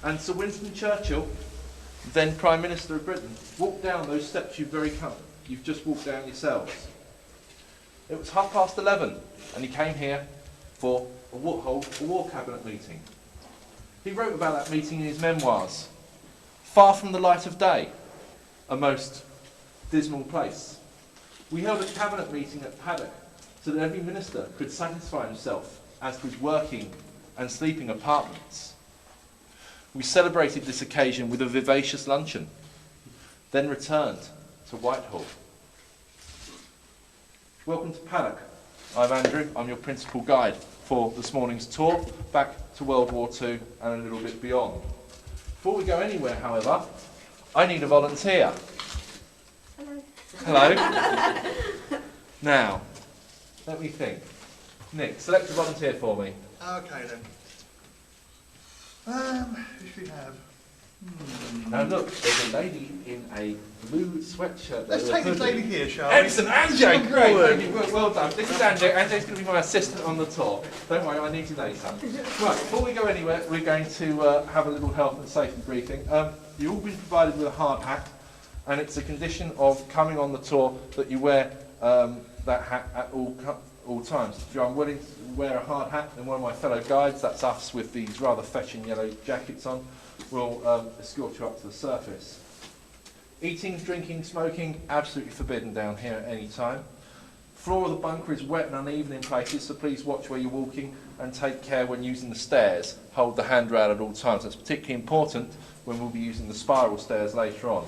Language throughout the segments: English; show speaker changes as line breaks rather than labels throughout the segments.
And Sir Winston Churchill, then Prime Minister of Britain, walked down those steps you've just walked down yourselves. It was 11:30, and he came here for a war cabinet meeting. He wrote about that meeting in his memoirs. Far from the light of day, a most dismal place. We held a cabinet meeting at Paddock so that every minister could satisfy himself as to his working and sleeping apartments. We celebrated this occasion with a vivacious luncheon, then returned to Whitehall. Welcome to Paddock. I'm Andrew, I'm your principal guide for this morning's tour back to World War II and a little bit beyond. Before we go anywhere, however, I need a volunteer. Hello. Hello. Now, let me think. Nick, select a volunteer for me.
Okay then. Who should we have?
Now look, there's a lady in a blue sweatshirt.
Let's take this lady here, shall we?
Excellent, Angie, great, thank you. Well done. This is Angie. Angie's going to be my assistant on the tour. Don't worry, I need you later. Right, before we go anywhere, we're going to have a little health and safety briefing. You've all been provided with a hard hat, and it's a condition of coming on the tour that you wear that hat at all times. If you're unwilling to wear a hard hat, then one of my fellow guides, that's us with these rather fetching yellow jackets on, will escort you up to the surface. Eating, drinking, smoking, absolutely forbidden down here at any time. Floor of the bunker is wet and uneven in places, so please watch where you're walking and take care when using the stairs. Hold the handrail at all times. That's particularly important when we'll be using the spiral stairs later on.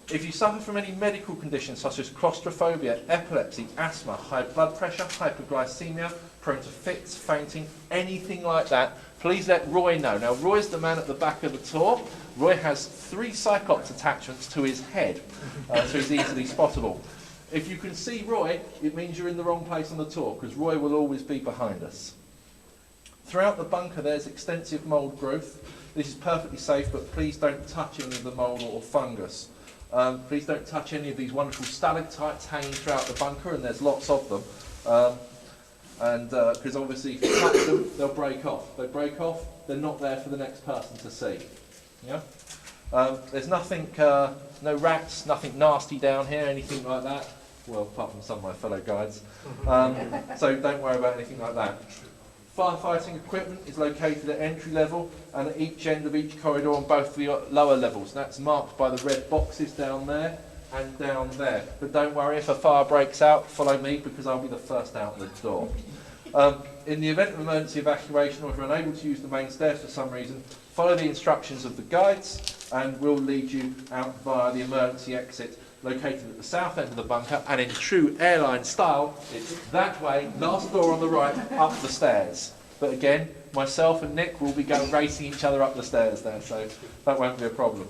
If you suffer from any medical conditions such as claustrophobia, epilepsy, asthma, high blood pressure, hypoglycemia, prone to fits, fainting, anything like that, please let Roy know. Now, Roy's the man at the back of the tour. Roy has 3 Cyclops attachments to his head, so he's easily spottable. If you can see Roy, it means you're in the wrong place on the tour, because Roy will always be behind us. Throughout the bunker, there's extensive mould growth. This is perfectly safe, but please don't touch any of the mould or fungus. Please don't touch any of these wonderful stalactites hanging throughout the bunker, and there's lots of them. Because obviously if you touch them, they'll break off. They break off, they're not there for the next person to see. Yeah? There's nothing, no rats, nothing nasty down here, anything like that. Well, apart from some of my fellow guides. So don't worry about anything like that. Firefighting equipment is located at entry level and at each end of each corridor on both the lower levels. That's marked by the red boxes down there and down there. But don't worry, if a fire breaks out, follow me because I'll be the first out the door. In the event of emergency evacuation, or if you're unable to use the main stairs for some reason, follow the instructions of the guides and we'll lead you out via the emergency exit located at the south end of the bunker, and in true airline style, it's that way, last door on the right, up the stairs. But again, myself and Nick will be racing each other up the stairs there, so that won't be a problem.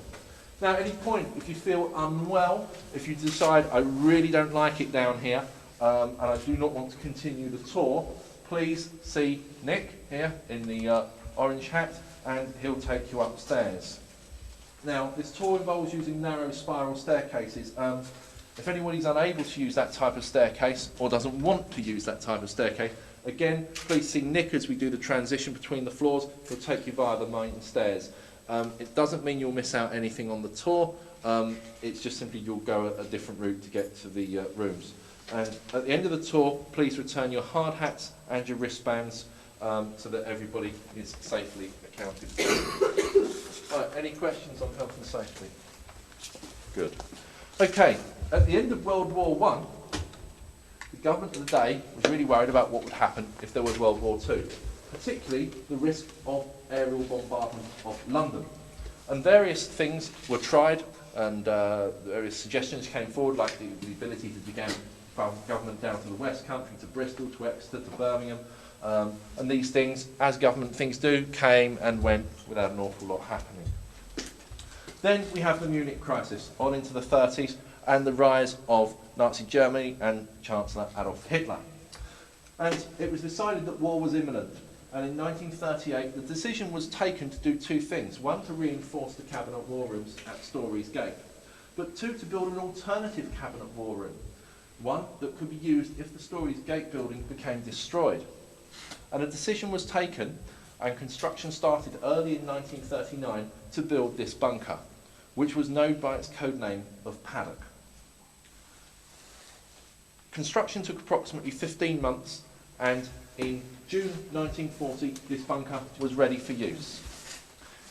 Now, at any point, if you feel unwell, if you decide I really don't like it down here, and I do not want to continue the tour, please see Nick here in the orange hat, and he'll take you upstairs. Now, this tour involves using narrow spiral staircases. If anybody's unable to use that type of staircase or doesn't want to use that type of staircase, again, please see Nick as we do the transition between the floors. He'll take you via the main stairs. It doesn't mean you'll miss out anything on the tour. It's just simply you'll go a different route to get to the rooms. And at the end of the tour, please return your hard hats and your wristbands so that everybody is safely accounted. counted. Right, any questions on health and safety? Good. Okay, at the end of World War One, the government of the day was really worried about what would happen if there was World War Two, particularly the risk of aerial bombardment of London. And various things were tried, and various suggestions came forward, like the ability to begin government down to the West Country, to Bristol, to Exeter, to Birmingham. And these things, as government things do, came and went without an awful lot happening. Then we have the Munich crisis, on into the 30s, and the rise of Nazi Germany and Chancellor Adolf Hitler. And it was decided that war was imminent. And in 1938, the decision was taken to do two things. One, to reinforce the cabinet war rooms at Storey's Gate. But two, to build an alternative cabinet war room. One that could be used if the Storey's Gate building became destroyed. And a decision was taken, and construction started early in 1939 to build this bunker, which was known by its code name of Paddock. Construction took approximately 15 months, and in June 1940 this bunker was ready for use.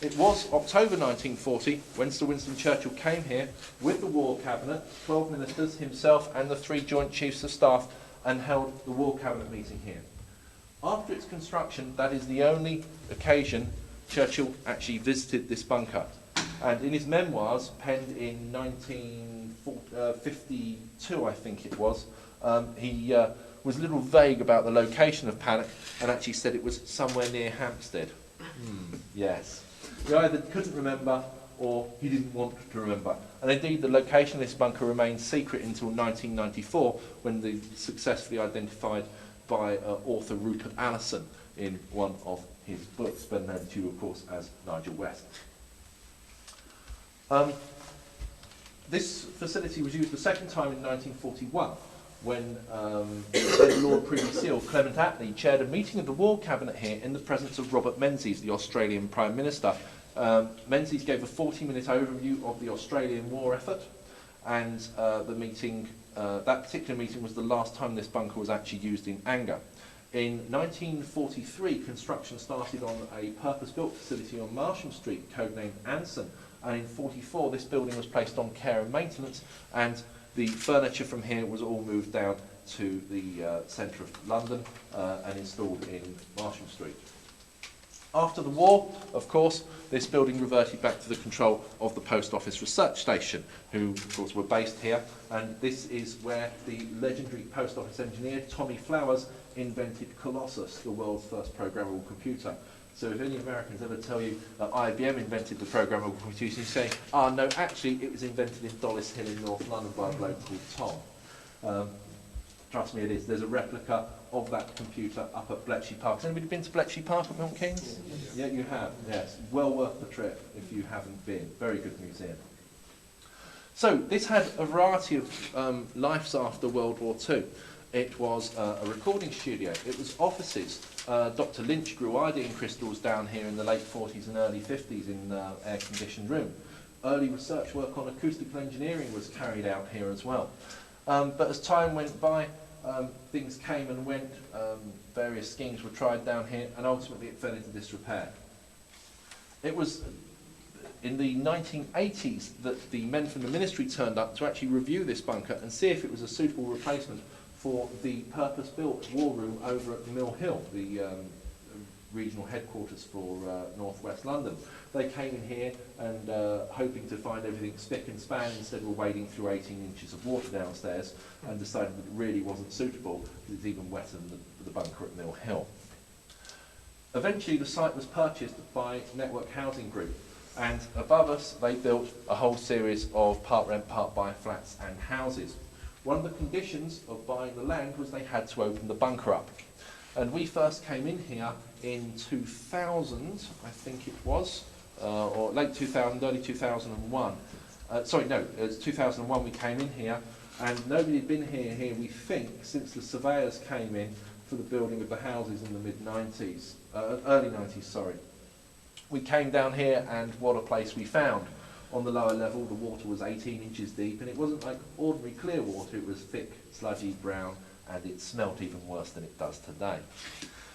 It was October 1940 when Sir Winston Churchill came here with the War Cabinet, 12 ministers, himself and the 3 Joint Chiefs of Staff, and held the War Cabinet meeting here. After its construction, that is the only occasion Churchill actually visited this bunker. And in his memoirs, penned in 1952, I think it was, he was a little vague about the location of Paddock and actually said it was somewhere near Hampstead. Yes. He either couldn't remember or he didn't want to remember. And indeed, the location of this bunker remained secret until 1994, when they successfully identified by author Rupert Allison in one of his books, better known to you, of course, as Nigel West. This facility was used the second time in 1941, when then Lord Privy Seal Clement Attlee chaired a meeting of the War Cabinet here in the presence of Robert Menzies, the Australian Prime Minister. Menzies gave a 40-minute overview of the Australian war effort, and the meeting, that particular meeting was the last time this bunker was actually used in anger. In 1943, construction started on a purpose-built facility on Martlesham Street, codenamed Anson, and in 1944 this building was placed on care and maintenance, and the furniture from here was all moved down to the centre of London and installed in Martlesham Street. After the war, of course, this building reverted back to the control of the Post Office Research Station, who, of course, were based here. And this is where the legendary Post Office engineer, Tommy Flowers, invented Colossus, the world's first programmable computer. So if any Americans ever tell you that IBM invented the programmable computer, you say, oh, no, actually, it was invented in Dollis Hill in North London by a bloke called Tom. Trust me, it is. There's a replica of that computer up at Bletchley Park. Has anybody been to Bletchley Park at Milton Keynes? Yeah, you have. Yes, well worth the trip if you haven't been. Very good museum. So this had a variety of lives after World War II. It was a recording studio. It was offices. Dr. Lynch grew iodine crystals down here in the late 40s and early 50s in an air-conditioned room. Early research work on acoustical engineering was carried out here as well. But as time went by, things came and went, various schemes were tried down here, and ultimately it fell into disrepair. It was in the 1980s that the men from the ministry turned up to actually review this bunker and see if it was a suitable replacement for the purpose-built war room over at Mill Hill, the regional headquarters for northwest London. They came in here and hoping to find everything spick and span, instead were wading through 18 inches of water downstairs, and decided that it really wasn't suitable because it's even wetter than the bunker at Mill Hill. Eventually the site was purchased by Network Housing Group, and above us they built a whole series of part rent, part buy flats and houses. One of the conditions of buying the land was they had to open the bunker up. And we first came in here in 2000, I think it was, or late 2000, early 2001. Sorry, no, it was 2001 we came in here, and nobody had been here, we think, since the surveyors came in for the building of the houses in the mid-90s, early 90s, sorry. We came down here, and what a place we found. On the lower level, the water was 18 inches deep, and it wasn't like ordinary clear water, it was thick, sludgy, brown, and it smelt even worse than it does today.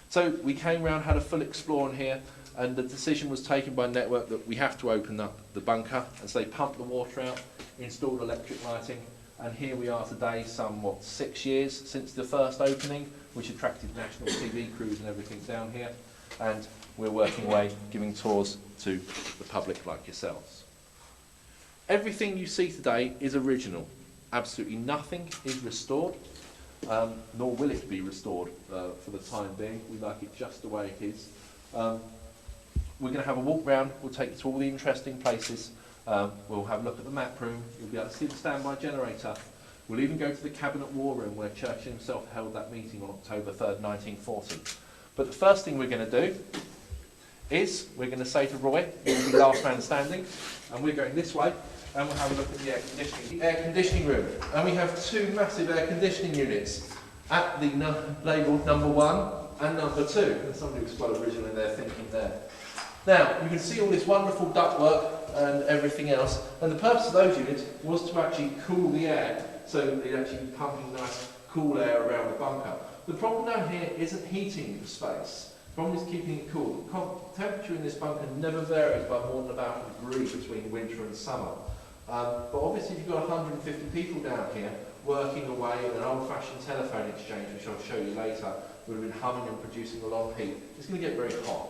So we came round, had a full explore in here, and the decision was taken by Network that we have to open up the bunker, as they pumped the water out, installed electric lighting, and here we are today, somewhat 6 years since the first opening, which attracted national TV crews and everything down here, and we're working away, giving tours to the public like yourselves. Everything you see today is original. Absolutely nothing is restored, nor will it be restored for the time being. We like it just the way it is. We're going to have a walk round. We'll take you to all the interesting places. We'll have a look at the map room. You'll be able to see the standby generator. We'll even go to the Cabinet War Room where Churchill himself held that meeting on October 3rd, 1940. But the first thing we're going to do is we're going to say to Roy, you'll be last man standing, and we're going this way, and we'll have a look at the air conditioning. The air conditioning room. And we have two massive air conditioning units at the labelled number 1 and number 2. And somebody was quite original in their thinking there. Now, you can see all this wonderful ductwork and everything else, and the purpose of those units was to actually cool the air, so they'd actually be pumping nice, cool air around the bunker. The problem down here isn't heating the space. The problem is keeping it cool. The temperature in this bunker never varies by more than about a degree between winter and summer. But obviously, if you've got 150 people down here working away in an old-fashioned telephone exchange, which I'll show you later, would have been humming and producing a lot of heat, it's going to get very hot.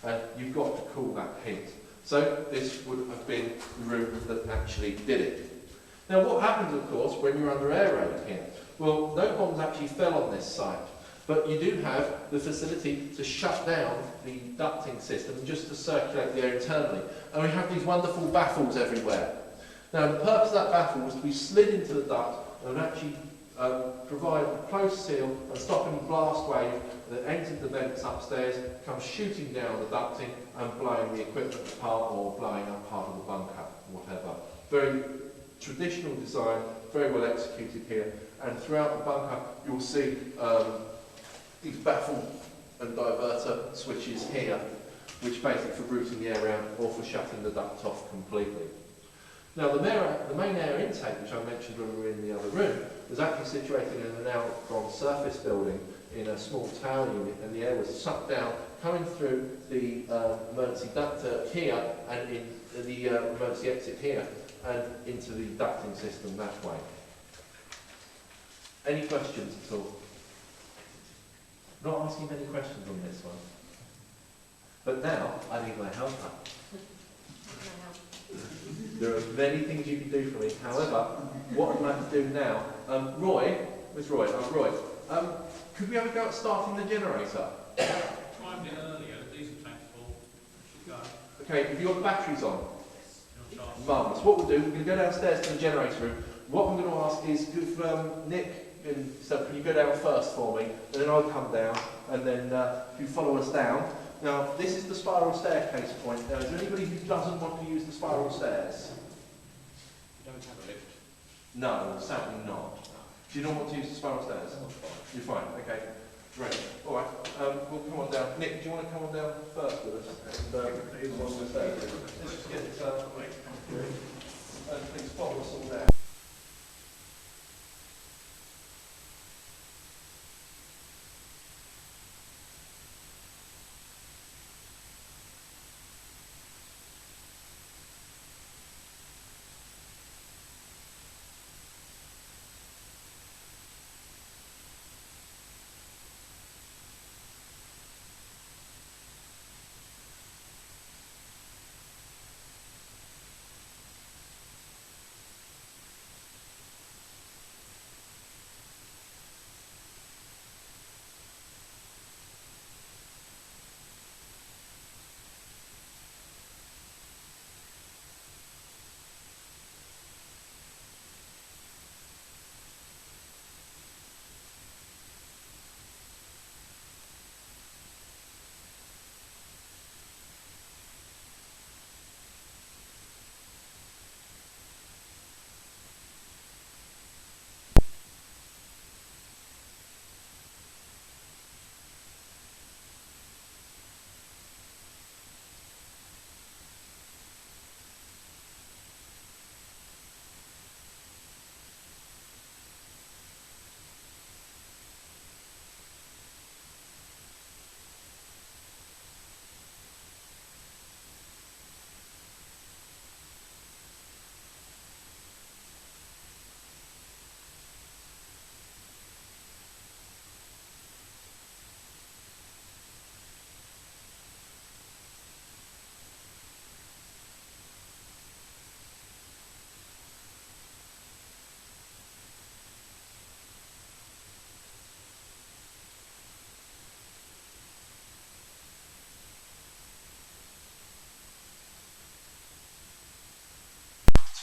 And you've got to cool that heat. So this would have been the room that actually did it. Now what happens, of course, when you're under air raid here? Well, no bombs actually fell on this site, but you do have the facility to shut down the ducting system just to circulate the air internally. And we have these wonderful baffles everywhere. Now the purpose of that baffle was to be slid into the duct and actually provide a close seal and stop any blast wave that entered the vents upstairs, comes shooting down the ducting and blowing the equipment apart or blowing up part of the bunker, whatever. Very traditional design, very well executed here, and throughout the bunker you'll see these baffle and diverter switches here, which basically for routing the air around or for shutting the duct off completely. Now the main air intake, which I mentioned when we were in the other room, was actually situated in an outgrown surface building in a small tower unit, and the air was sucked down, coming through the emergency ductor here and in the emergency exit here and into the ducting system that way. Any questions at all? Not asking many questions on this one. But now I need my helper. There are many things you can do for me. However, what I'd like to do now, Roy, where's Roy? Roy, could we have a go at starting the generator?
Try a bit earlier, the diesel tank's full. Should go.
Okay, have you got the batteries on?
You're on charge.
Marvellous. What we'll do, we're going to go downstairs to the generator room. What I'm going to ask is, if Nick and stuff, can you go down first for me, and then I'll come down, and then if you follow us down. Now, this is the spiral staircase point. Now, is there anybody who doesn't want to use the spiral stairs?
You don't have a lift.
No, certainly not. Do you not want to use the spiral stairs? You're fine, okay. Great. All right, we'll come on down. Nick, do you want to come on down first with us? And along the stairs. Let's just get it and please follow us all down.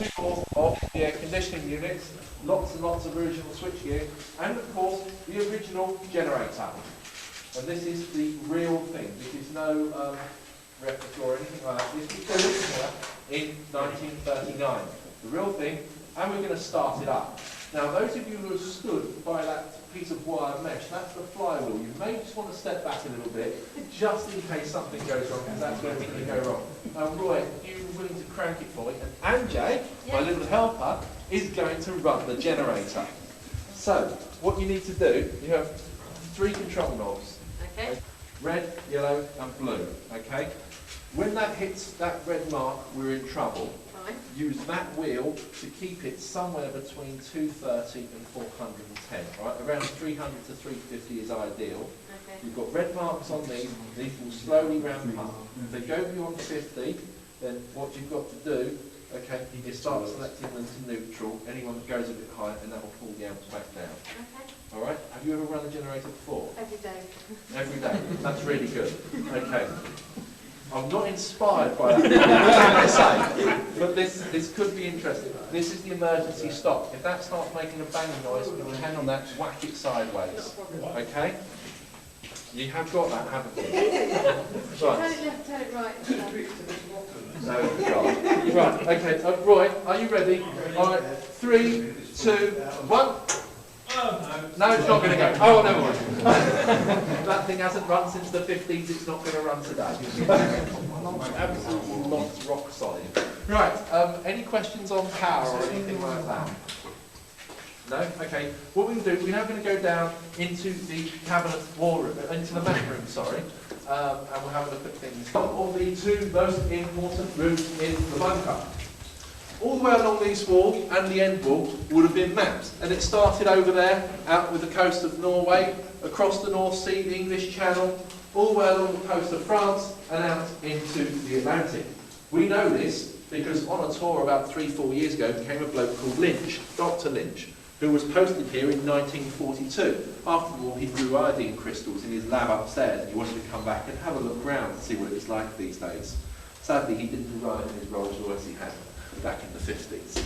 two more of the air conditioning units, lots and lots of original switchgear, and of course the original generator. And this is the real thing. This is no replica or anything like that. This was built here in 1939. The real thing, and we're going to start it up. Now, those of you who have stood by that piece of wire mesh, that's the flywheel. You may just want to step back a little bit, just in case something goes wrong, because that's where things go wrong. Roy, are you willing to crank it for me? And Anjay, my little helper, is going to run the generator. So, what you need to do, you have 3 control knobs.
Okay.
Red, yellow, and blue. Okay? When that hits that red mark, we're in trouble.
Right.
Use that wheel to keep it somewhere between 230 and 410. Right? Around 300 to 350 is ideal.
Okay.
You've got red marks on these will slowly ramp up. If they go beyond 50, then what you've got to do, okay, is start selecting them to neutral. Anyone that goes a bit higher, and that will pull the amps back down.
Okay.
All right? Have you ever run a generator before?
Every day.
Every day. That's really good. Okay. I'm not inspired by that, say, but this could be interesting. This is the emergency stop. If that starts making a banging noise, we're going to hang on that, whack it sideways. Okay? You have got that, haven't you? Right.
Turn it left, turn it right.
Oh, God. Right, okay. Roy, are you ready? All right. 3, 2, 1.
Oh,
No, it's not going to go. Oh, never mind. That thing hasn't run since the 50s, it's not going to run today. Absolutely locked, rock solid. Right, any questions on power or anything like that? No? Okay. What we're going to do, we're now going to go down into the cabinet war room, into the map room, sorry, and we'll have a look at things. All the 2 most important rooms in the bunker. All the way along these walls and the end wall would have been maps, and it started over there, out with the coast of Norway, across the North Sea, the English Channel, all the way along the coast of France, and out into the Atlantic. We know this because on a tour about 3-4 years ago came a bloke called Lynch, Dr. Lynch, who was posted here in 1942. After the war, he grew iodine crystals in his lab upstairs, and he wanted to come back and have a look round and see what it was like these days. Sadly, he didn't arrive in his Rolls Royce he had back in the 50s.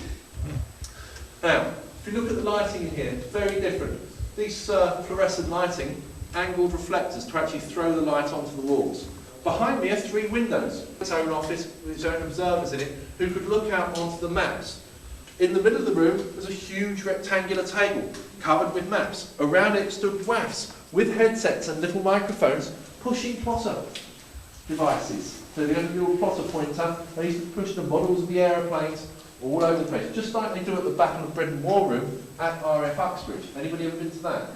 Now, if you look at the lighting in here, it's very different. These fluorescent lighting, angled reflectors to actually throw the light onto the walls. Behind me are 3 windows, its own office with its own observers in it, who could look out onto the maps. In the middle of the room was a huge rectangular table covered with maps. Around it stood WAFs with headsets and little microphones pushing plotter devices. So the little plotter pointer, they used to push the models of the aeroplanes all over the place, just like they do at the Battle of Britain War Room at RAF Uxbridge. Anybody ever been to that?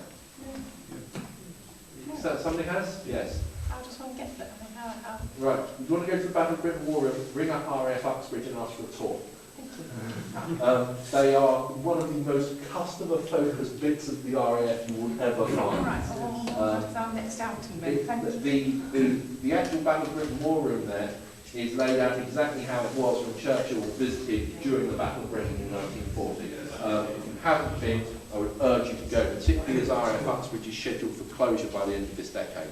So somebody has? Yes.
I just want to get that.
Right. If you want to go to the Battle of Britain War Room, ring up RAF Uxbridge and ask for a tour. They are one of the most customer-focused bits of the RAF you will ever find.
Right, so I'll next out to me. Thank you.
The actual Battle of Britain War Room there is laid out exactly how it was when Churchill visited during the Battle of Britain in 1940. If you haven't been, I would urge you to go, particularly as RAF Uxbridge is scheduled for closure by the end of this decade.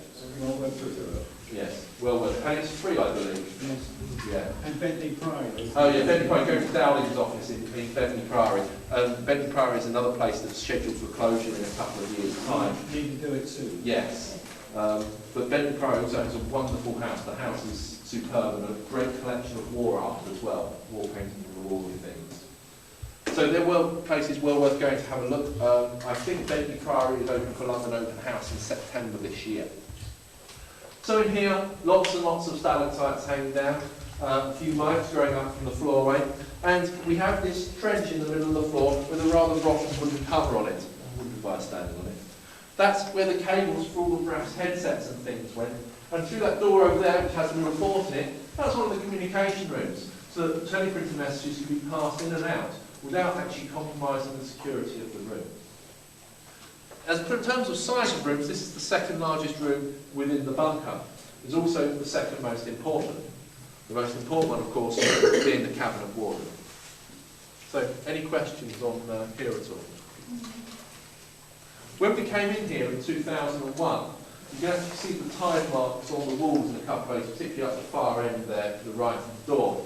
Yes, well worth it. And it's free, I believe.
Yes.
Yeah.
And Bentley Priory.
Oh yeah, Bentley Priory. Go to Dowling's office in Bentley Priory. Bentley Priory is another place that's scheduled for closure in a couple of years' time.
Need to do it soon.
Yes. But Bentley Priory also has a wonderful house. The house is superb and a great collection of war art as well. War paintings on the wall and things. So there were places well worth going to have a look. I think Bentley Priory is open for London Open House in September this year. So in here, lots and lots of stalactites hanging down, a few mites growing up from the floorway, and we have this trench in the middle of the floor with a rather rotten wooden cover on it, wooden device standing on it. That's where the cables for all the RAF's headsets and things went, and through that door over there, which has a report in it, that's one of the communication rooms, so that the teleprinter messages can be passed in and out without actually compromising the security of the room. As in terms of size of rooms, this is the 2nd largest room within the bunker. It's also the 2nd most important. The most important one, of course, being the cabinet war room. So, any questions on here at all? When we came in here in 2001, you can actually see the tide marks on the walls in a couple of places, particularly at the far end there to the right of the door.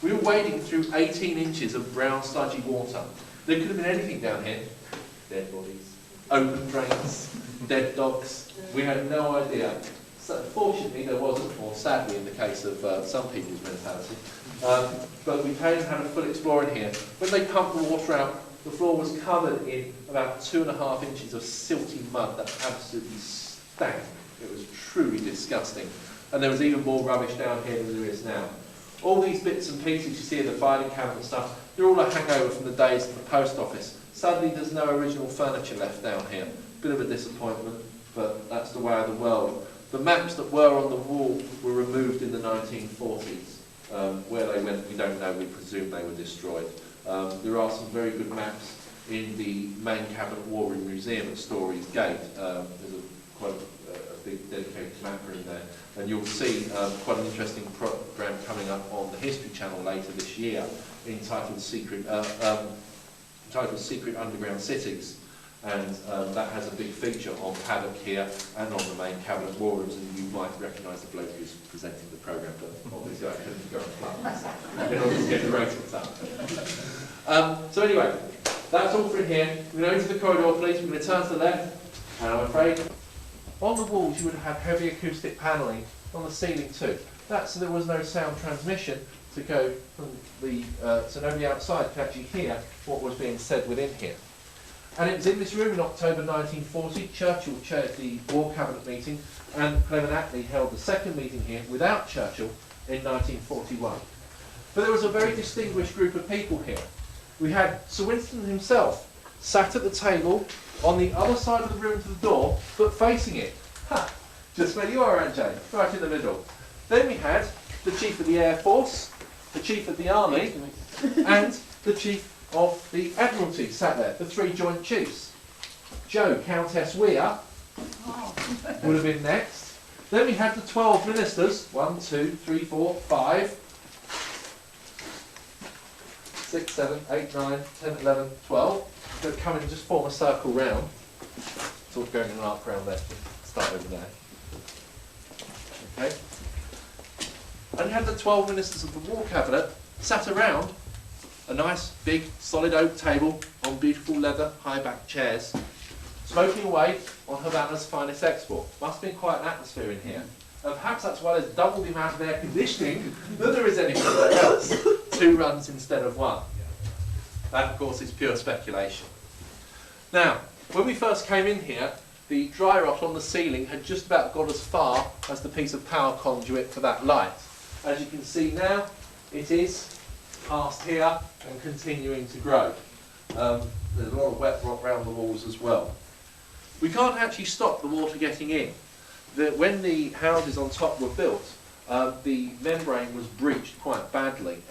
We were wading through 18 inches of brown sludgy water. There could have been anything down here. Dead bodies, open drains, dead dogs. We had no idea. So fortunately there wasn't, or sadly in the case of some people's mentality. But we came and had a full explore in here. When they pumped the water out, the floor was covered in about 2.5 inches of silty mud that absolutely stank. It was truly disgusting. And there was even more rubbish down here than there is now. All these bits and pieces you see in the filing cabinet stuff, they're all a hangover from the days of the post office. Sadly, there's no original furniture left down here. Bit of a disappointment, but that's the way of the world. The maps that were on the wall were removed in the 1940s. Where they went, we don't know. We presume they were destroyed. There are some very good maps in the main cabinet war room museum at Storey's Gate. There's quite a big dedicated map room there. And you'll see quite an interesting programme coming up on the History Channel later this year entitled Secret Underground Cities. And that has a big feature on Paddock here and on the main cabinet war rooms, and you might recognise the bloke who's presenting the programme, but obviously I couldn't go and plug in order to get the ratings up. So anyway, that's all for here. We're going to enter the corridor, please. We're going to turn to the left, and I'm afraid on the walls you would have heavy acoustic panelling, on the ceiling too. That's so there was no sound transmission to go from the so nobody outside could actually hear what was being said within here. And it was in this room in October 1940, Churchill chaired the War Cabinet meeting, and Clement Attlee held the second meeting here without Churchill in 1941. But there was a very distinguished group of people here. We had Sir Winston himself sat at the table on the other side of the room to the door, but facing it. Ha! Just where you are, Anjay, right in the middle. Then we had the Chief of the Air Force, the Chief of the Army, and the Chief of the Admiralty sat there, the three Joint Chiefs. Jo, Countess Weir, would have been next. Then we had the 12 ministers, 1, 2, 3, 4, 5, 6, 7, 8, 9, 10, 11, 12, that come in and just form a circle round. Sort of going in an arc round there, start over there. Okay. And you had the 12 ministers of the War Cabinet sat around a nice, big, solid oak table on beautiful leather, high-backed chairs, smoking away on Havana's finest export. Must have been quite an atmosphere in here. And perhaps that's why there's double the amount of air conditioning that there is anywhere else. 2 runs instead of 1. That, of course, is pure speculation. Now, when we first came in here, the dry rot on the ceiling had just about got as far as the piece of power conduit for that light. As you can see now, it is past here and continuing to grow. There's a lot of wet rot around the walls as well. We can't actually stop the water getting in. When the houses on top were built, the membrane was breached quite badly.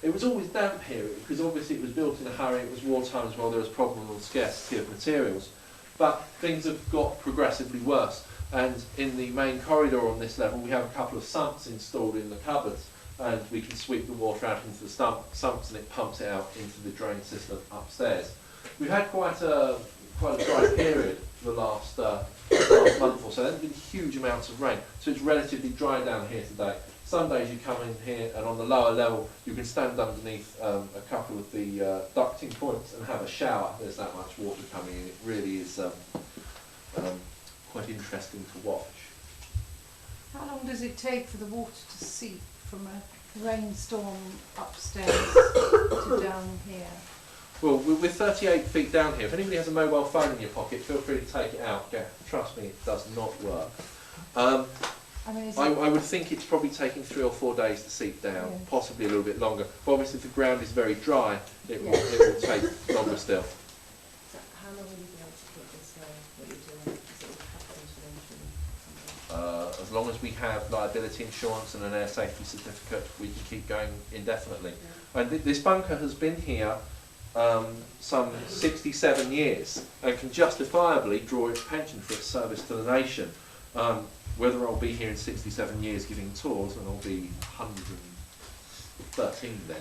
It was always damp here because obviously it was built in a hurry. It was wartime as well. There was problems with scarcity of materials. But things have got progressively worse. And in the main corridor on this level, we have a couple of sumps installed in the cupboards, and we can sweep the water out into the sumps, and it pumps it out into the drain system upstairs. We've had quite a dry period for the last month or so. There's been huge amounts of rain, so it's relatively dry down here today. Some days you come in here, and on the lower level, you can stand underneath a couple of the ducting points and have a shower. There's that much water coming in. It really is quite interesting to watch.
How long does it take for the water to seep from a rainstorm upstairs to down here?
Well, we're 38 feet down here. If anybody has a mobile phone in your pocket, feel free to take it out. Yeah, trust me, it does not work.
I mean,
I would think it's probably taking 3 or 4 days to seep down,
Yeah.
possibly a little bit longer. But obviously, if the ground is very dry, it will take longer still.
So how long will you be able to keep this what you're doing? Is it capital
As long as we have liability insurance and an air safety certificate, we can keep going indefinitely. And this bunker has been here some 67 years and can justifiably draw its pension for its service to the nation. Whether I'll be here in 67 years giving tours, and I'll be 113 then,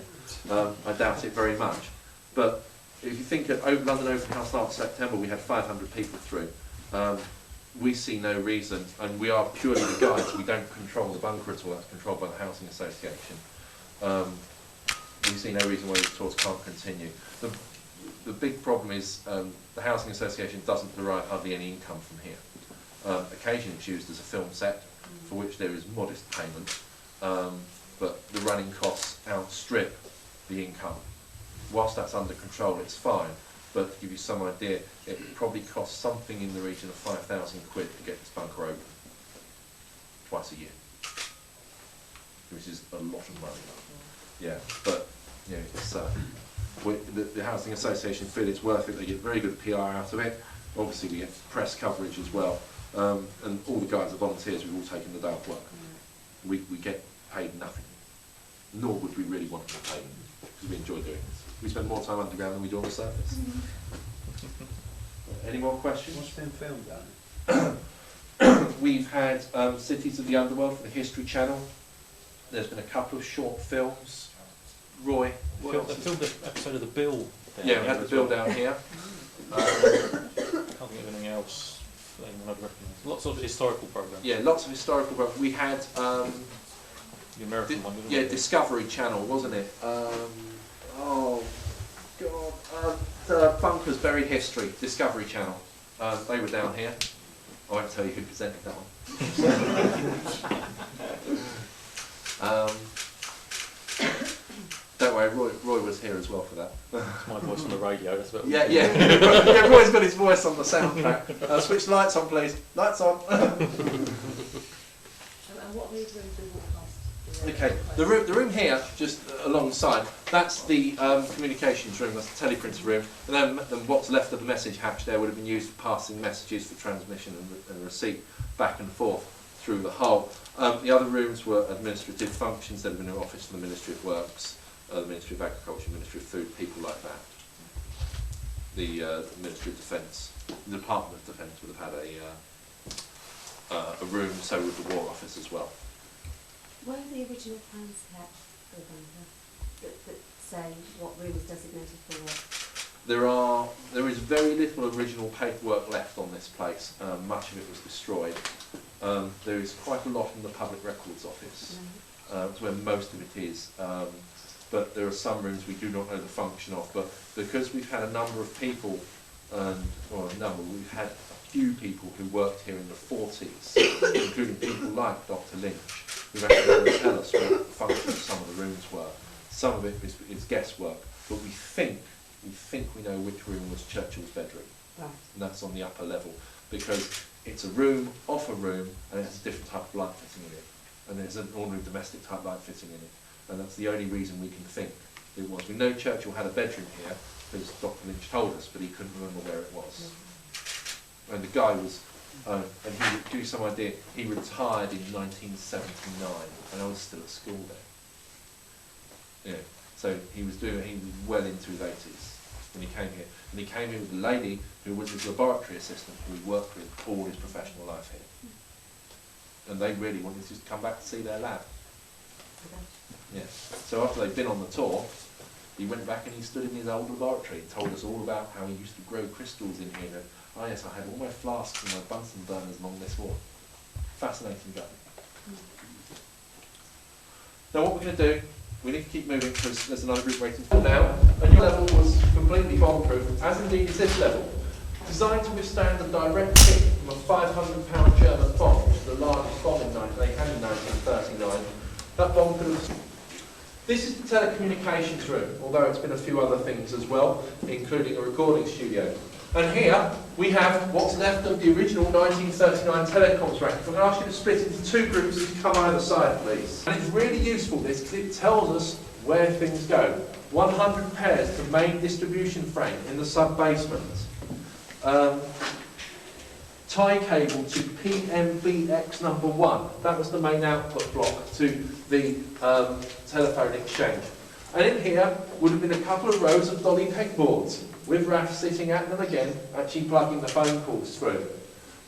I doubt it very much. But if you think at London Open House last September, we had 500 people through. We see no reason, and we are purely the guides. We don't control the bunker at all. That's controlled by the Housing Association. we see no reason why these tours can't continue. The big problem is the housing association doesn't derive hardly any income from here. Occasionally it's used as a film set, for which there is modest payment, but the running costs outstrip the income. Whilst that's under control, it's fine, but to give you some idea, it probably costs something in the region of 5,000 quid to get this bunker open, twice a year, which is a lot of money. Yeah, but you know, it's, the housing association feel it's worth it. They get very good PR out of it. Obviously, we get press coverage as well, and all the guys are volunteers. We've all taken the day off work. We get paid nothing, nor would we really want to get paid, because we enjoy doing this. We spend more time underground than we do on the surface. Any more questions?
What's been filmed down there?
We've had Cities of the Underworld for the History Channel. There's been a couple of short films. Roy, what
They
else?
filmed an episode of The Bill. down
Yeah, we
here
had the
as
bill
well.
down here.
Can't think of anything else that anyone I'd recognise. Lots of historical programmes.
Yeah, lots of historical work. We had,
The American one, didn't
yeah,
we?
Discovery Channel, wasn't it? Oh, God. Bunkers Bury History, Discovery Channel. They were down here. I won't tell you who presented that one. Don't worry, Roy was here as well for that.
It's my voice on the radio, that's about
Yeah, yeah. Yeah, Roy's got his voice on the soundtrack. Switch the lights on, please. Lights on.
And what these rooms we walk past?
Okay, the room here, just alongside, that's the communications room, that's the teleprinter room, and then what's left of the message hatch there would have been used for passing messages for transmission and receipt back and forth through the hull. The other rooms were administrative functions. There had been an office for the Ministry of Works, the Ministry of Agriculture, Ministry of Food, people like that. The Ministry of Defence, the Department of Defence would have had a room, so would the War Office as well.
Were the original plans kept for the bunker that say what room is designated for what?
There is very little original paperwork left on this place. Much of it was destroyed. There is quite a lot in the Public Records Office. It's where most of it is. But there are some rooms we do not know the function of. But because we've had a number of people, we've had a few people who worked here in the 40s, including people like Dr. Lynch, who actually tell us what the function of some of the rooms were. Some of it is guesswork, but we think we know which room was Churchill's bedroom.
Right.
And that's on the upper level, because it's a room off a room, and it has a different type of light fitting in it. And there's an ordinary domestic type light fitting in it. And that's the only reason we can think it was. We know Churchill had a bedroom here, because Dr. Lynch told us, but he couldn't remember where it was. And the guy was, and he would give you some idea, he retired in 1979, and I was still at school there. Yeah. So he was well into his 80s when he came here. And he came here with a lady who was his laboratory assistant, who he worked with all his professional life here. And they really wanted to just come back to see their lab.
Okay.
Yeah. So after they'd been on the tour, he went back and he stood in his old laboratory and told us all about how he used to grow crystals in here. And, oh yes, I had all my flasks and my Bunsen burners along this wall. Fascinating guy. Now what we're going to do, we need to keep moving because there's another group waiting for now. And your level was completely bomb-proof, as indeed is this level. Designed to withstand a direct hit from a 500-pound German bomb, which is the largest bomb they had in 1939. That bomb could have... This is the telecommunications room, although it's been a few other things as well, including a recording studio. And here we have what's left of the original 1939 telecoms rank. I'm going to ask you to split into two groups and come either side, please. And it's really useful, this, because it tells us where things go. 100 pairs to main distribution frame in the sub-basement. Tie cable to PMBX number 1. That was the main output block to the telephone exchange. And in here would have been a couple of rows of dolly pegboards with rafts sitting at them again, actually plugging the phone calls through.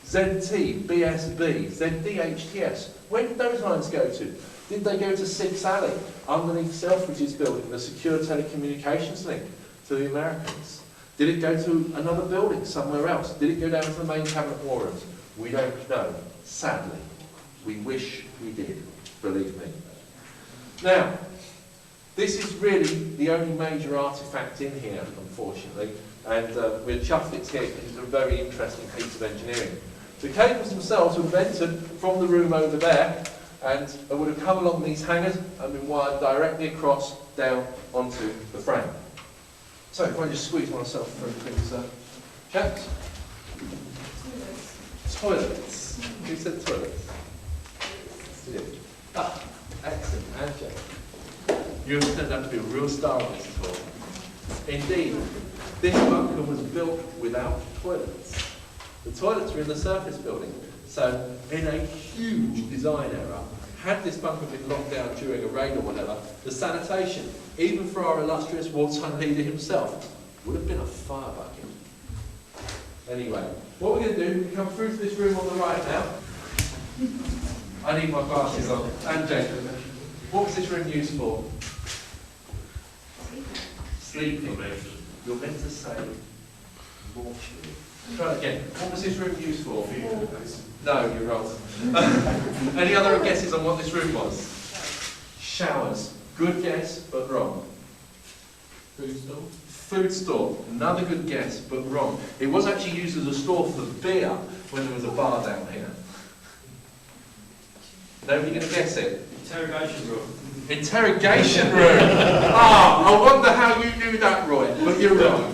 ZT, BSB, ZDHTS. Where did those lines go to? Did they go to Six Alley, underneath Selfridge's building, the secure telecommunications link to the Americans? Did it go to another building somewhere else? Did it go down to the main cabinet war rooms? We don't know, sadly. We wish we did, believe me. Now, This is really the only major artefact in here, unfortunately, and we're chuffed it's here because it's a very interesting piece of engineering. The cables themselves were vented from the room over there, and would have come along these hangers and been wired directly across down onto the frame. So if I just squeeze myself through things, chaps. Toilets. Who said toilets? Yeah. Ah, excellent. And Jack. You have turned out to be a real star of this tour. Indeed, this bunker was built without toilets. The toilets were in the surface building. So, in a huge design error, had this bunker been locked down during a raid or whatever, the sanitation, even for our illustrious wartime leader himself, would have been a fire bucket. Anyway, what we're going to do, we come through to this room on the right now. I need my glasses on. And Jacob, what was this room used for? Sleeping. You're meant to say mortuary. Try it again. What was this room used for? No, you're wrong. Any other guesses on what this room was? Showers. Good guess, but wrong.
Food store?
Food store. Another good guess, but wrong. It was actually used as a store for beer when there was a bar down here. Nobody going to guess it?
Interrogation room.
Interrogation room. Ah, I wonder how you knew that, Roy, but you're wrong.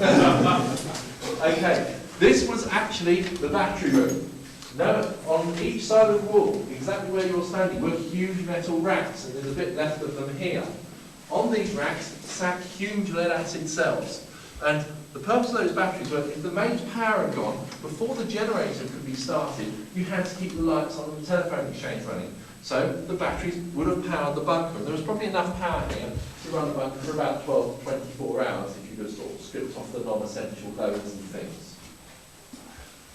Okay, this was actually the battery room. Now, on each side of the wall, exactly where you're standing, were huge metal racks, and there's a bit left of them here. On these racks sat huge lead-acid cells, and the purpose of those batteries were, if the mains power had gone, before the generator could be started, you had to keep the lights on and the telephone exchange running. So the batteries would have powered the bunker, and there was probably enough power here to run the bunker for about 12 to 24 hours if you just sort of stripped off the non-essential loads and things.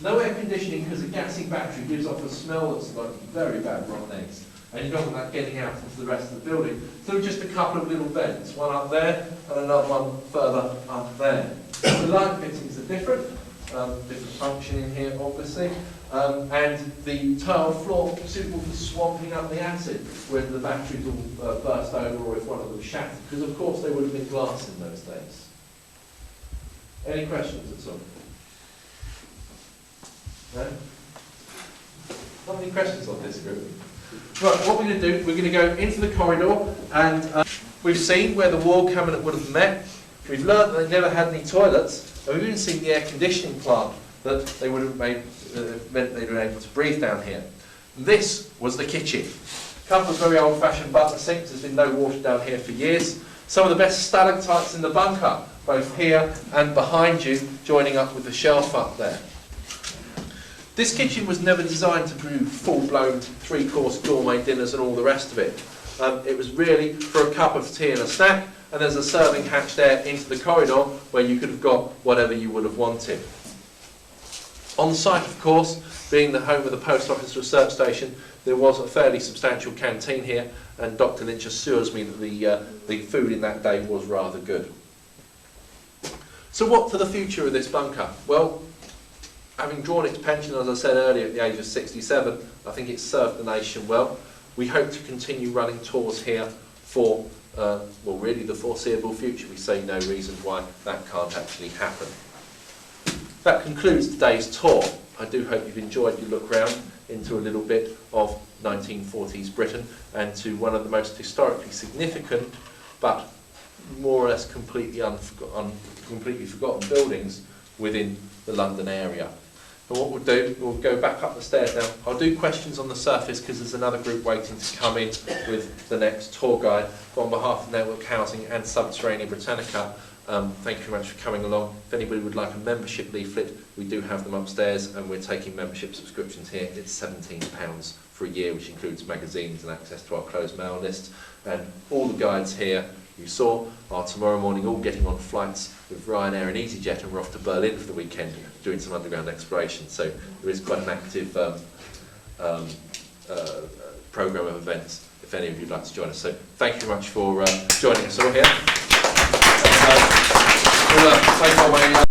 No air conditioning because a gassy battery gives off a smell that's like very bad rotten eggs, and you don't want that getting out into the rest of the building. So just a couple of little vents, one up there and another one further up there. The light fittings are different, different function in here obviously, and the tile floor suitable for swamping up the acid when the batteries all burst over or if one of them shattered, because of course they would have been glass in those days. Any questions at all? No? Not any questions on this group? Right, what we're going to do, we're going to go into the corridor, and we've seen where the wall cabinet would have met. We've learned that they never had any toilets, and we've even seen the air conditioning plant that they would have made, meant they'd been able to breathe down here. This was the kitchen. A couple of very old-fashioned butler sinks. There's been no water down here for years. Some of the best stalactites in the bunker, both here and behind you, joining up with the shelf up there. This kitchen was never designed to do full-blown three-course gourmet dinners and all the rest of it. It was really for a cup of tea and a snack, and there's a serving hatch there into the corridor where you could have got whatever you would have wanted. On site, of course, being the home of the Post Office Research Station, there was a fairly substantial canteen here, and Dr. Lynch assures me that the food in that day was rather good. So what for the future of this bunker? Well, having drawn its pension, as I said earlier, at the age of 67, I think it's served the nation well. We hope to continue running tours here for, well, really the foreseeable future. We see no reason why that can't actually happen. That concludes today's tour. I do hope you've enjoyed your look round into a little bit of 1940s Britain and to one of the most historically significant but more or less completely forgotten buildings within the London area. And what we'll do, we'll go back up the stairs now. I'll do questions on the surface because there's another group waiting to come in with the next tour guide. But on behalf of Network Housing and Subterranea Britannica, thank you very much for coming along. If anybody would like a membership leaflet, we do have them upstairs and we're taking membership subscriptions here. It's £17 for a year, which includes magazines and access to our closed mail list. And all the guides here you saw are tomorrow morning all getting on flights with Ryanair and EasyJet, and we're off to Berlin for the weekend doing some underground exploration. So there is quite an active programme of events if any of you would like to join us. So thank you very much for joining us all here. We'll take our way